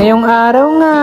Ngayong araw nga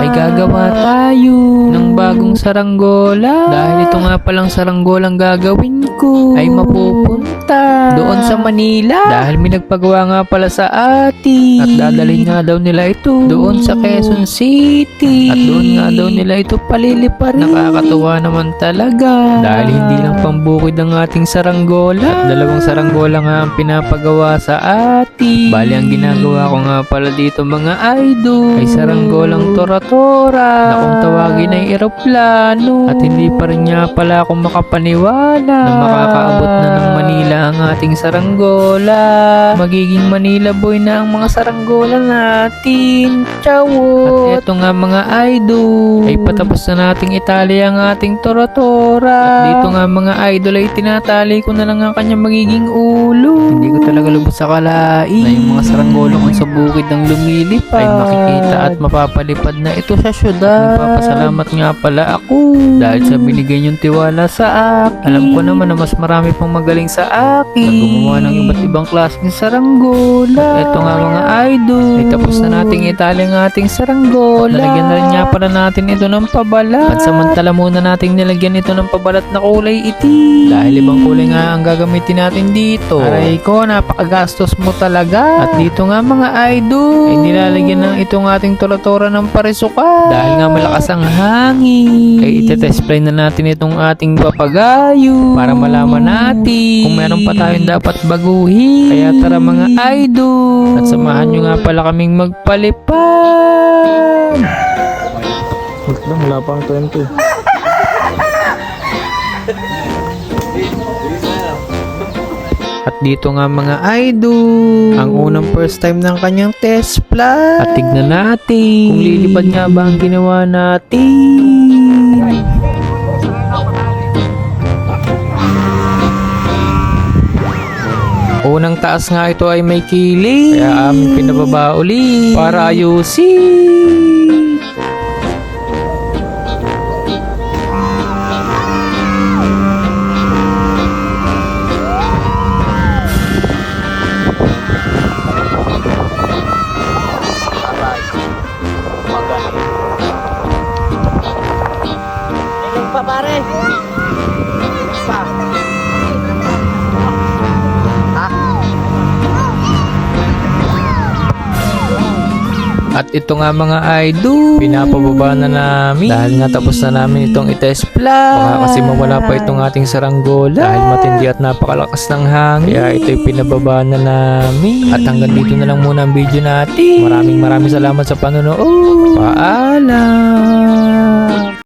ay gagawa tayo ng bagong saranggola. Dahil ito nga palang saranggolang gagawin ko ay mapupunta doon sa Manila. Dahil may nagpagawa nga pala sa atin at dadalhin nga daw nila ito doon sa Quezon City. At doon nga daw nila ito paliliparin. Nakakatuwa naman talaga. Dahil hindi lang pambukid ang ating saranggola. At dalawang saranggola nga ang pinapagawa sa atin. Bali ang ginagawa ko nga pala dito mga idol ay saranggolang tora-tora na kung tawagin ay eroplano. At hindi pa rin nga pala ako makapaniwala na makakaabot na ng Manila ang ating saranggola. Magiging Manila boy na ang mga saranggola natin. Ciao! At eto nga mga idol ay patapos na nating itali ang ating tora-tora. At dito nga mga idol ay tinatali ko na lang ang kanyang magiging ulo. Hindi ko talaga lubos sa kalain na yung mga saranggola kung sa bukid ng lumilipad ay makikita at mapapalipad na ito sa syudad. Nagpapasalamat nga pala ako dahil sa binigay niyong tiwala sa akin. Alam ko naman na mas marami pang magaling sa akin na gumawa ng iba't ibang klaseng saranggola. Ito nga mga idol ay tapos na nating itali ang ating saranggola. Nalagyan na rin nga pala natin ito ng pabalat. At samantala muna nating nilagyan ito ng pabalat na kulay itim. Dahil ibang kulay nga ang gagamitin natin dito. Aray ko, napakagastos mo talaga. At dito nga mga idol ay nilalagyan ng itong ating tora-tora ng parisuka. Dahil nga malakas ang hangin ay itetest fly na natin itong ating papagayo para malaman natin kung meron pa tayong dapat baguhin. Kaya tara mga idol at samahan nyo nga pala kaming magpalipad. Wait lang, wala pang 20. At dito nga mga idol, ang unang first time ng kanyang test flight. At tignan natin kung lilipad nga ba ang ginawa natin. Unang taas nga ito ay may kilig, kaya aming pinababa uli para ayusin. Pa pare. Pa. At ito nga mga idol, pinapababa na namin dahil nga tapos na namin itong i-test flight. Baka kasi mawala pa itong ating saranggola dahil matindi at napakalakas ng hangin. Kaya ito'y pinababa na namin. At hanggang dito na lang muna ang video natin. Maraming salamat sa panonood. Paalam!